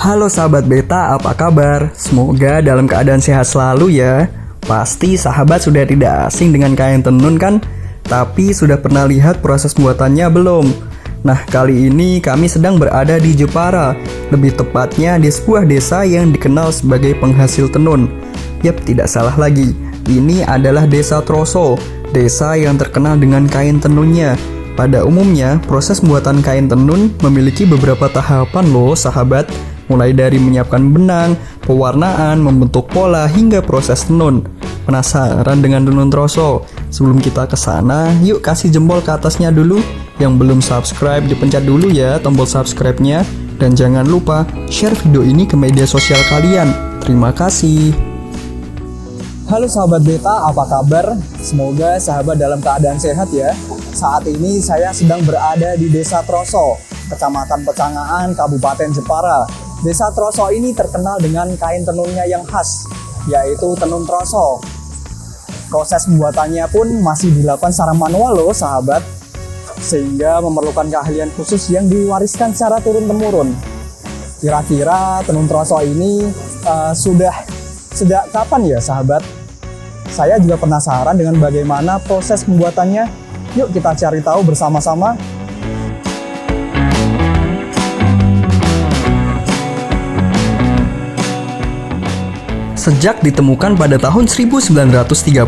Halo sahabat beta, apa kabar? Semoga dalam keadaan sehat selalu ya. Pasti sahabat sudah tidak asing dengan kain tenun kan? Tapi sudah pernah lihat proses pembuatannya belum? Nah, kali ini kami sedang berada di Jepara, lebih tepatnya di sebuah desa yang dikenal sebagai penghasil tenun. Yap, tidak salah lagi. Ini adalah Desa Troso, desa yang terkenal dengan kain tenunnya. Pada umumnya, proses pembuatan kain tenun memiliki beberapa tahapan loh sahabat. Mulai dari menyiapkan benang, pewarnaan, membentuk pola, hingga proses tenun. Penasaran dengan tenun Troso? Sebelum kita ke sana, yuk kasih jempol ke atasnya dulu. Yang belum subscribe, dipencet dulu ya tombol subscribe-nya. Dan jangan lupa share video ini ke media sosial kalian. Terima kasih. Halo sahabat beta, apa kabar? Semoga sahabat dalam keadaan sehat ya. Saat ini saya sedang berada di Desa Troso, Kecamatan Pecangaan, Kabupaten Jepara. Desa Troso ini terkenal dengan kain tenunnya yang khas, yaitu tenun Troso. Proses pembuatannya pun masih dilakukan secara manual loh sahabat, sehingga memerlukan keahlian khusus yang diwariskan secara turun-temurun. Kira-kira tenun Troso ini sudah sejak kapan ya sahabat? Saya juga penasaran dengan bagaimana proses pembuatannya. Yuk kita cari tahu bersama-sama. Sejak ditemukan pada tahun 1935,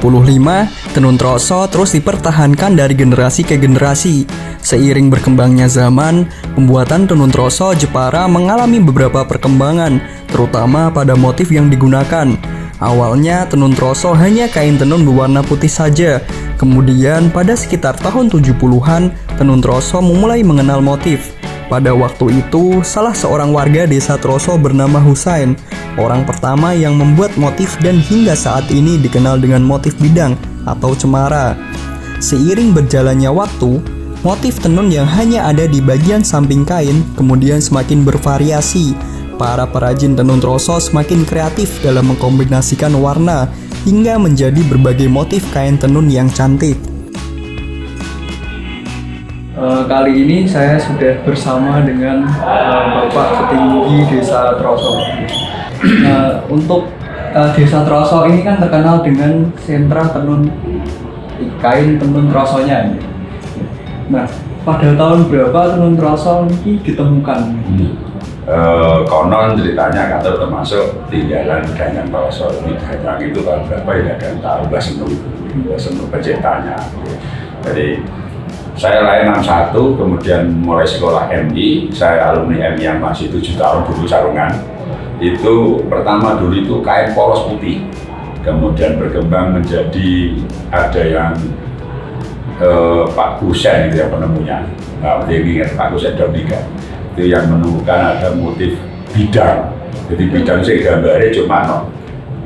tenun Troso terus dipertahankan dari generasi ke generasi. Seiring berkembangnya zaman, pembuatan tenun Troso Jepara mengalami beberapa perkembangan, terutama pada motif yang digunakan. Awalnya tenun Troso hanya kain tenun berwarna putih saja. Kemudian pada sekitar tahun 70-an, tenun Troso memulai mengenal motif. Pada waktu itu, salah seorang warga desa Troso bernama Husain, orang pertama yang membuat motif dan hingga saat ini dikenal dengan motif bidang atau cemara. Seiring berjalannya waktu, motif tenun yang hanya ada di bagian samping kain kemudian semakin bervariasi. Para perajin tenun Troso semakin kreatif dalam mengkombinasikan warna hingga menjadi berbagai motif kain tenun yang cantik. Kali ini saya sudah bersama dengan Bapak Petinggi Desa Troso. Untuk Desa Troso ini kan terkenal dengan sentra tenun kain tenun Trosonya. Nah, pada tahun berapa tenun Troso ini ditemukan? Konon ceritanya kantor termasuk tinggalan Danyan Troso. Ini Danyan itu tahun berapa ya, dan tahu Senu penciptanya. Jadi saya lahir 61, kemudian mulai sekolah MI. Saya alumni MI yang masih 7 tahun dulu Sarungan. Itu pertama dulu itu kain polos putih, kemudian berkembang menjadi ada yang Pak Gusen itu yang penemunya. Nah, ingat Pak Gusen Domika itu yang menemukan ada motif bidang. Jadi bidang saya gambarnya cuma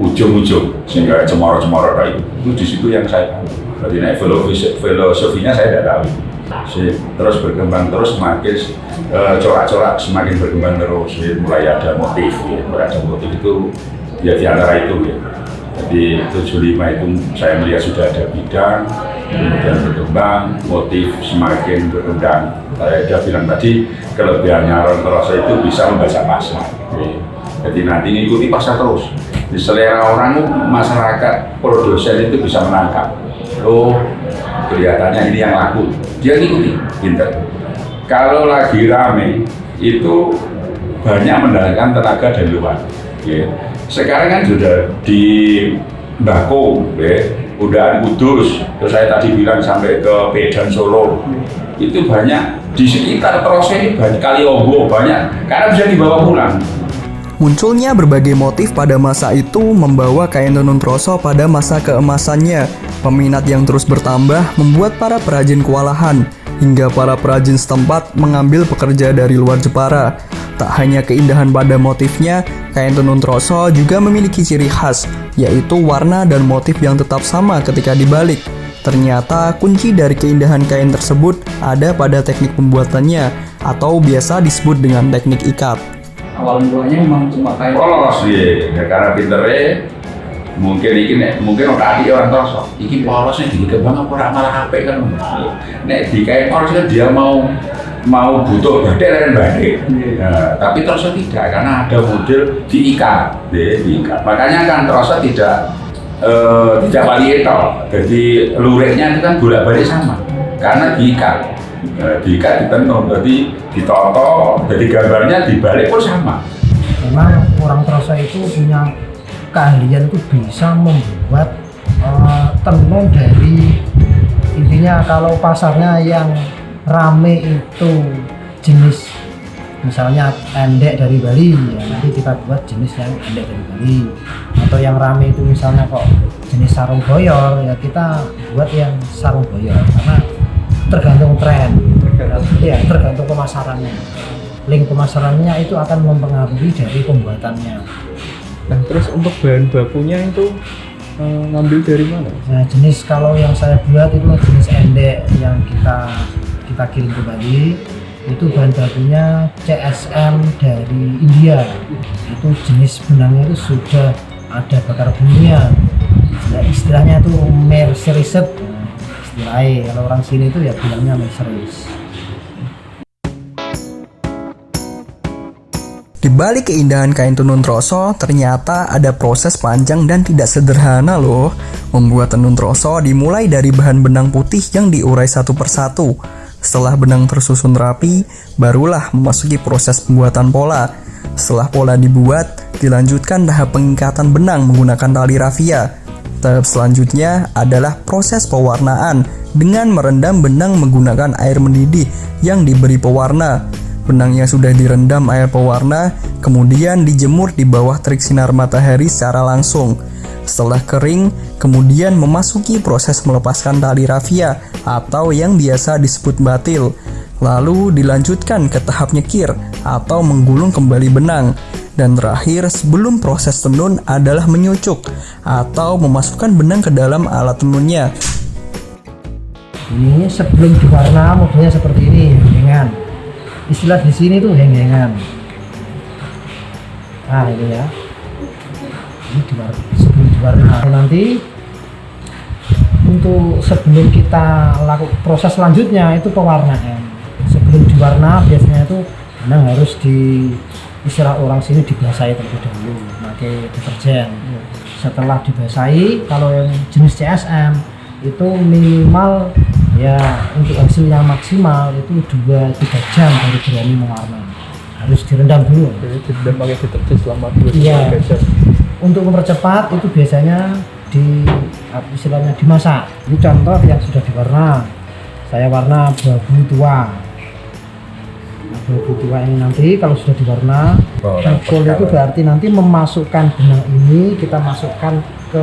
ujung-ujung sehingga cemoro-cemoro itu di situ yang saya tahu. Berarti naik filosofinya saya tidak tahu. Terus berkembang terus, semakin corak-corak semakin berkembang terus. Mulai ada motif, itu ya di antara itu ya. Jadi 75 itu saya melihat sudah ada bidang, kemudian berkembang, motif semakin berkembang. Saya sudah bilang tadi, kelebihannya orang Troso itu bisa membaca pasar. Jadi nanti ngikuti pasar terus. Di selera orang, masyarakat, produsen itu bisa menangkap. Oh, kelihatannya ini yang laku. Dia ngikuti, pinter. Kalau lagi rame, itu banyak mendapatkan tenaga dari luar. Sekarang kan sudah di Bako, udah Kudus, terus saya tadi bilang sampai ke Medan Solo, itu banyak di sekitar Troso ini, banyak Kaliombo, banyak, karena bisa dibawa pulang. Munculnya berbagai motif pada masa itu membawa kain tenun Troso pada masa keemasannya. Peminat yang terus bertambah membuat para perajin kewalahan, hingga para perajin setempat mengambil pekerja dari luar Jepara. Tak hanya keindahan pada motifnya, kain tenun Troso juga memiliki ciri khas, yaitu warna dan motif yang tetap sama ketika dibalik. Ternyata kunci dari keindahan kain tersebut ada pada teknik pembuatannya, atau biasa disebut dengan teknik ikat. Awal mulanya memang cuma kain polos ya, karena pinternya mungkin orang Troso iki polosnya dikembang apa malah HP kan. Nek di kain polos kan dia mau mau butuh badai kan badai. Tapi Troso tidak, karena ada model diikat. Makanya kan Troso tidak varietal. Jadi lureknya itu kan bolak-balik sama, karena diikat. Diikat ditenun, jadi ditoto, jadi gambarnya dibalik pun sama. Memang orang Troso itu punya keahlian itu bisa membuat tenun dari, intinya kalau pasarnya yang rame itu jenis misalnya endek dari Bali, ya nanti kita buat jenis yang endek dari Bali. Atau yang rame itu misalnya kok jenis sarung boyor, ya kita buat yang sarung boyor, karena tergantung tren, ya tergantung pemasarannya. Link pemasarannya itu akan mempengaruhi dari pembuatannya. Nah, terus untuk bahan bakunya itu ngambil dari mana? Nah, jenis kalau yang saya buat itu jenis endek yang kita kirim ke Bali, itu bahan bakunya CSM dari India. Itu jenis benangnya itu sudah ada bakar bulunya. Istilahnya itu mercerised. Istilahnya kalau orang sini itu ya bilangnya merceris. Di balik keindahan kain tenun Troso, ternyata ada proses panjang dan tidak sederhana loh. Membuat tenun Troso dimulai dari bahan benang putih yang diurai satu persatu. Setelah benang tersusun rapi, barulah memasuki proses pembuatan pola. Setelah pola dibuat, dilanjutkan tahap pengikatan benang menggunakan tali rafia. Tahap selanjutnya adalah proses pewarnaan dengan merendam benang menggunakan air mendidih yang diberi pewarna. Benang yang sudah direndam air pewarna kemudian dijemur di bawah terik sinar matahari secara langsung. Setelah kering, kemudian memasuki proses melepaskan tali rafia atau yang biasa disebut batil. Lalu dilanjutkan ke tahap nyekir atau menggulung kembali benang. Dan terakhir sebelum proses tenun adalah menyucuk atau memasukkan benang ke dalam alat tenunnya. Ini sebelum diwarna modelnya seperti ini, henggengan. Istilah di sini tuh henggengan. Nah ini ya, ini sebelum diwarna. Nanti untuk sebelum kita lakukan proses selanjutnya itu pewarnaan. Sebelum diwarna biasanya itu benang harus istilah orang sini dibasahi terlebih dahulu pakai deterjen. Setelah dibasahi, kalau yang jenis CSM itu minimal ya untuk hasil yang maksimal itu 2-3 jam baru berani mewarna. Harus direndam dulu. Jadi direndam pakai deterjen selama 2-3 jam. Untuk mempercepat itu biasanya istilahnya dimasak. Ini contoh yang sudah diwarna. Saya warna abu-abu tua. Abu-abu tua ini nanti kalau sudah diwarna, pukul itu berarti nanti memasukkan benang ini kita masukkan ke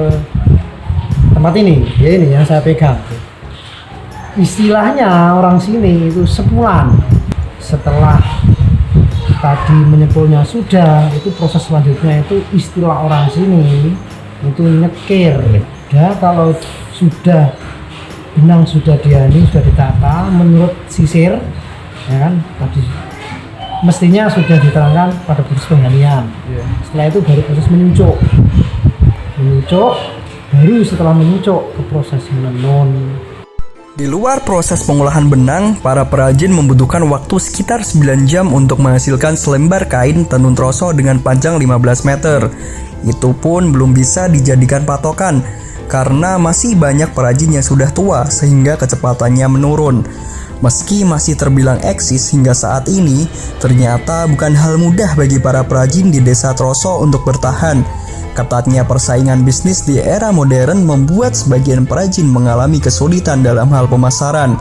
tempat ini. Ya ini yang saya pegang. Istilahnya orang sini itu sepulan. Setelah tadi menyepulnya sudah, itu proses selanjutnya itu istilah orang sini itu nyekir. Ya kalau sudah benang sudah sudah ditata menurut sisir, ya kan tadi mestinya sudah diterangkan pada proses penggalian. Setelah itu baru proses menyucuk, baru setelah menyucuk ke proses menenun. Di luar proses pengolahan benang, para perajin membutuhkan waktu sekitar 9 jam untuk menghasilkan selembar kain tenun Troso dengan panjang 15 meter. Itu pun belum bisa dijadikan patokan, karena masih banyak perajin yang sudah tua sehingga kecepatannya menurun. Meski masih terbilang eksis hingga saat ini, ternyata bukan hal mudah bagi para perajin di desa Troso untuk bertahan. Ketatnya persaingan bisnis di era modern membuat sebagian perajin mengalami kesulitan dalam hal pemasaran.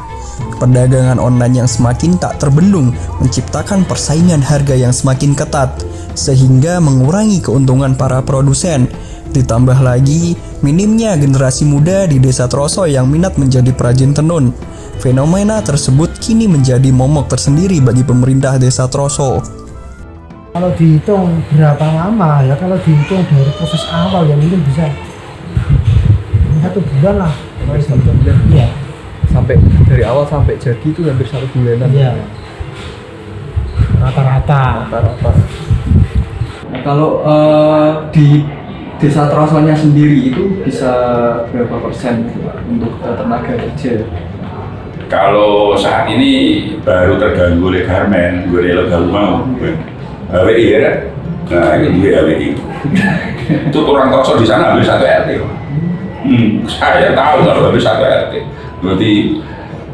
Perdagangan online yang semakin tak terbendung menciptakan persaingan harga yang semakin ketat, sehingga mengurangi keuntungan para produsen. Ditambah lagi, minimnya generasi muda di desa Troso yang minat menjadi perajin tenun. Fenomena tersebut kini menjadi momok tersendiri bagi pemerintah desa Troso. Kalau dihitung berapa lama ya, kalau dihitung dari proses awal ya mungkin bisa 1 bulan lah. Hampir 1 bulan? Iya. Sampai dari awal sampai jadi itu hampir 1 bulanan. Iya. Rata-rata. Nah, kalau di desa Trosonya sendiri itu bisa berapa persen untuk tenaga kerja? Kalau saat ini baru terganggu oleh garmen, gue baru mau HWI ya kan? Nah ini gue HWI. Itu orang Troso di sana habis 1 RT. Saya tahu kalau habis 1 RT. Berarti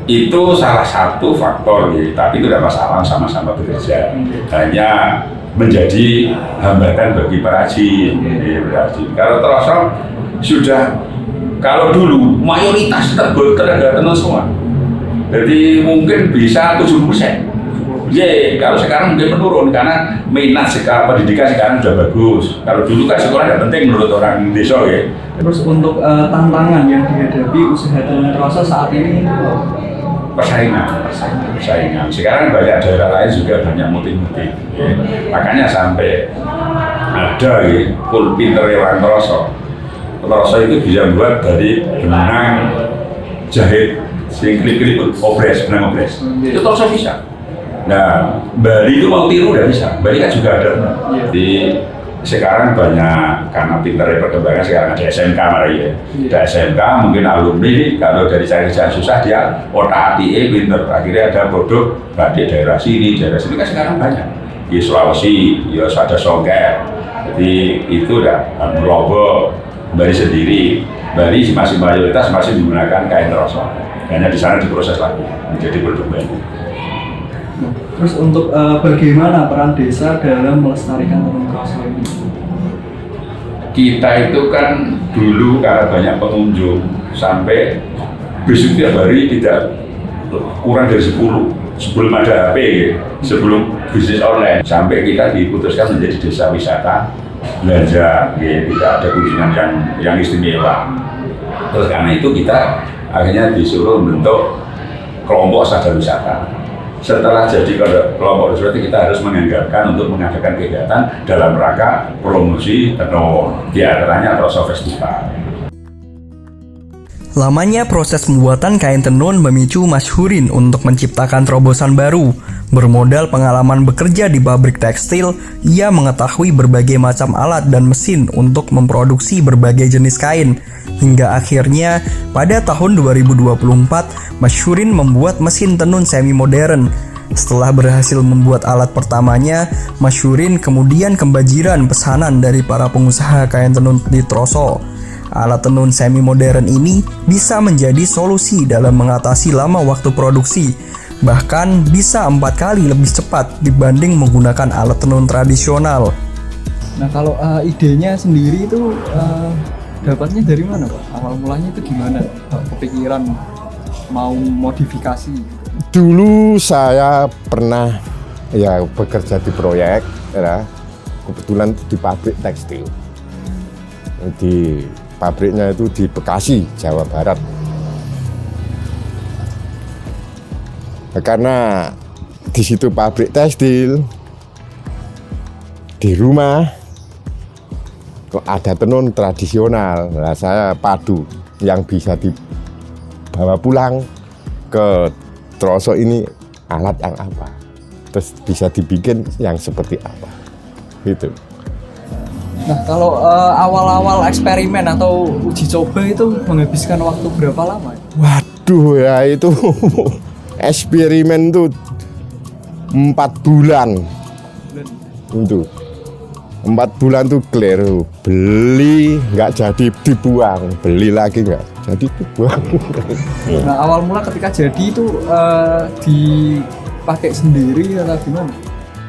itu salah satu faktor, ya. Tapi itu tidak masalah, sama-sama bekerja. Hanya menjadi hambatan bagi perajin. Kalau Troso sudah, kalau dulu mayoritas tenaga tenun semua. Jadi mungkin bisa 70%. Kalau sekarang mungkin menurun karena minat pendidikan sekarang sudah bagus. Kalau dulu kan sekolah tidak penting menurut orang desa ya. Terus untuk tantangan yang dihadapi usaha tenun Troso saat ini persaingan. Sekarang banyak daerah lain juga banyak motif-motif. Makanya sampai ada full pinter orang Troso. Troso itu bisa buat dari benang jahit, sing klip-klip, benang obres. Itu Troso bisa. Nah, Bali itu mau tiru udah bisa. Bali kan juga ada. Jadi sekarang banyak karena pinternya perkembangan, sekarang ada SMK ya. Ada SMK, mungkin alumni kalau dari cari-cari susah dia otak-atik pinter. Akhirnya ada produk batik daerah sini kan sekarang banyak. Di Sulawesi, ya ada Songket. Jadi itu udah Lombok, Bali sendiri. Bali masih mayoritas masih menggunakan kain Troso. Hanya di sana diproses lagi menjadi produk baru. Terus untuk bagaimana peran desa dalam melestarikan tenun Troso ini? Kita itu kan dulu karena banyak pengunjung sampai besok tiap hari tidak kurang dari 10 sebelum ada HP, sebelum bisnis online, sampai kita diputuskan menjadi desa wisata belanja, tidak ada kunjungan yang istimewa. Terus karena itu kita akhirnya disuruh membentuk kelompok sadar wisata. Setelah jadi kelompok wisata, kita harus menganggarkan untuk mengadakan kegiatan dalam rangka promosi tenun, di antaranya Troso Festival. Lamanya proses pembuatan kain tenun memicu Mas Hurin untuk menciptakan terobosan baru. Bermodal pengalaman bekerja di pabrik tekstil, ia mengetahui berbagai macam alat dan mesin untuk memproduksi berbagai jenis kain. Hingga akhirnya pada tahun 2024, Mas Hurin membuat mesin tenun semi modern. Setelah berhasil membuat alat pertamanya, Mas Hurin kemudian kebanjiran pesanan dari para pengusaha kain tenun di Troso. Alat tenun semi modern ini bisa menjadi solusi dalam mengatasi lama waktu produksi, bahkan bisa 4 kali lebih cepat dibanding menggunakan alat tenun tradisional. Nah kalau idenya sendiri itu dapatnya dari mana Pak? Awal mulanya itu gimana Pak? Kepikiran mau modifikasi? Dulu saya pernah bekerja di proyek, ya, kebetulan di pabrik tekstil. Di pabriknya itu di Bekasi, Jawa Barat. Karena di situ pabrik tekstil, di rumah kok ada tenun tradisional. Nah, saya padu yang bisa dibawa pulang ke Troso ini alat yang apa, terus bisa dibikin yang seperti apa, gitu. Nah kalau awal-awal eksperimen atau uji coba itu menghabiskan waktu berapa lama? Waduh ya itu eksperimen tuh 4 bulan. Itu 4 bulan tuh clear, beli nggak jadi dibuang, beli lagi nggak jadi dibuang. Nah awal mula ketika jadi itu dipakai sendiri atau gimana?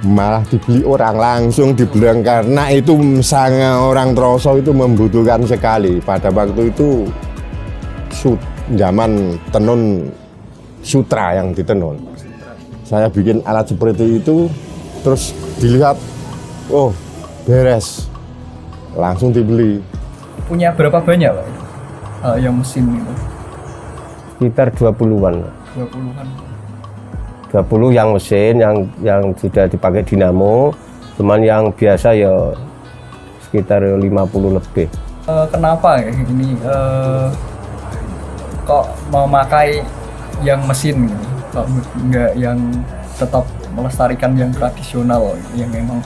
Malah dibeli orang, langsung dibilang karena itu misalnya orang Troso itu membutuhkan sekali. Pada waktu itu zaman tenun sutra yang ditenun. Saya bikin alat seperti itu, terus dilihat, oh beres, langsung dibeli. Punya berapa banyak Pak? Yang mesin itu? Sekitar 20-an. 20-an. 20 yang mesin, yang sudah dipakai dinamo, cuman yang biasa ya sekitar 50 lebih. Kenapa ya ini kok memakai yang mesin gitu? Kok enggak yang tetap melestarikan yang tradisional, yang memang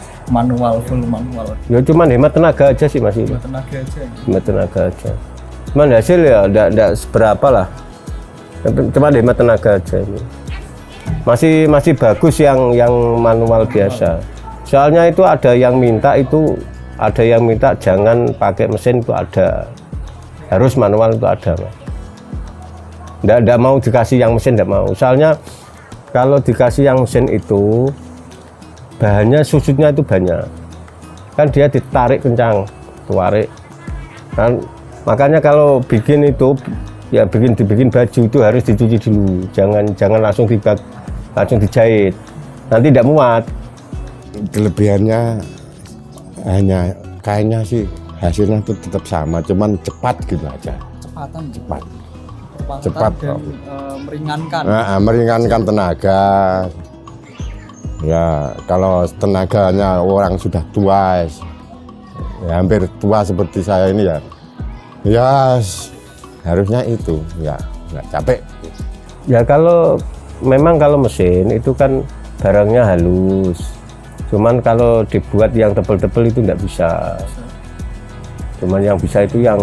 full manual? Ya cuman hemat tenaga aja sih Mas itu. Tenaga aja. Hemat tenaga aja. Cuman hasil ya enggak seberapa lah. Cuma hemat tenaga aja ini. Masih bagus yang manual biasa. Soalnya itu ada yang minta jangan pakai mesin, itu ada. Harus manual itu ada, Mas. Nggak mau dikasih yang mesin, nggak mau. Soalnya kalau dikasih yang mesin itu bahannya susutnya itu banyak. Kan dia ditarik kencang, tarik. Kan makanya kalau bikin itu ya dibikin baju itu harus dicuci dulu. Jangan langsung dijahit. Nanti tidak muat. Kelebihannya hanya kayaknya sih hasilnya itu tetap sama, cuman cepat gitu aja. Cepat Cepat. dan meringankan. Meringankan tenaga. Ya, kalau tenaganya orang sudah tua, ya, hampir tua seperti saya ini ya harusnya itu ya nggak capek. Ya memang kalau mesin itu kan barangnya halus. Cuman kalau dibuat yang tebel-tebel itu nggak bisa. Cuman yang bisa itu yang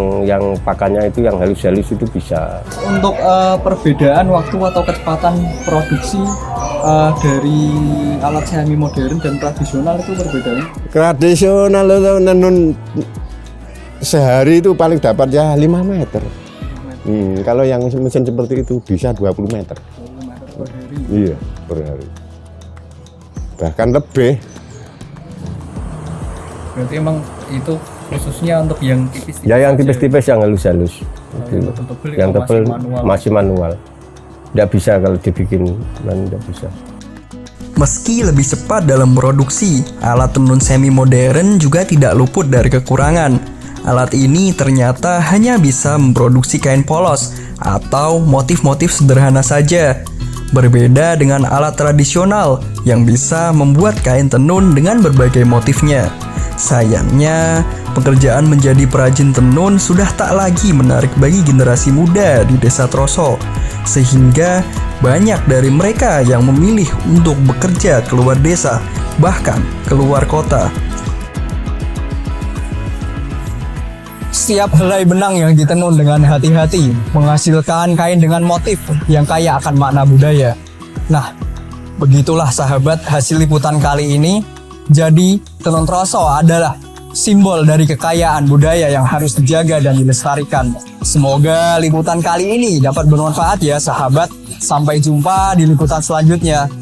pakannya itu yang halus-halus itu bisa. Untuk perbedaan waktu atau kecepatan produksi dari alat semi modern dan tradisional itu perbedaannya? Tradisional itu nenun sehari itu paling dapat ya 5 meter. Kalau yang mesin seperti itu bisa 20 meter. 20 meter per hari. Iya, per hari. Bahkan lebih. Berarti emang itu khususnya untuk yang tipis-tipis. Ya yang saja. tipis-tipis yang halus-halus. Yang tebel-tebel Yang itu tebel manual. masih manual. Nggak bisa kalau dibikin, nggak bisa. Meski lebih cepat dalam produksi, alat tenun semi modern juga tidak luput dari kekurangan. Alat ini ternyata hanya bisa memproduksi kain polos atau motif-motif sederhana saja. Berbeda dengan alat tradisional yang bisa membuat kain tenun dengan berbagai motifnya. Sayangnya, pekerjaan menjadi perajin tenun sudah tak lagi menarik bagi generasi muda di Desa Troso, sehingga banyak dari mereka yang memilih untuk bekerja keluar desa, bahkan keluar kota. Setiap helai benang yang ditenun dengan hati-hati menghasilkan kain dengan motif yang kaya akan makna budaya. Nah, begitulah sahabat hasil liputan kali ini. Jadi, tenun Troso adalah simbol dari kekayaan budaya yang harus dijaga dan dilestarikan. Semoga liputan kali ini dapat bermanfaat ya sahabat. Sampai jumpa di liputan selanjutnya.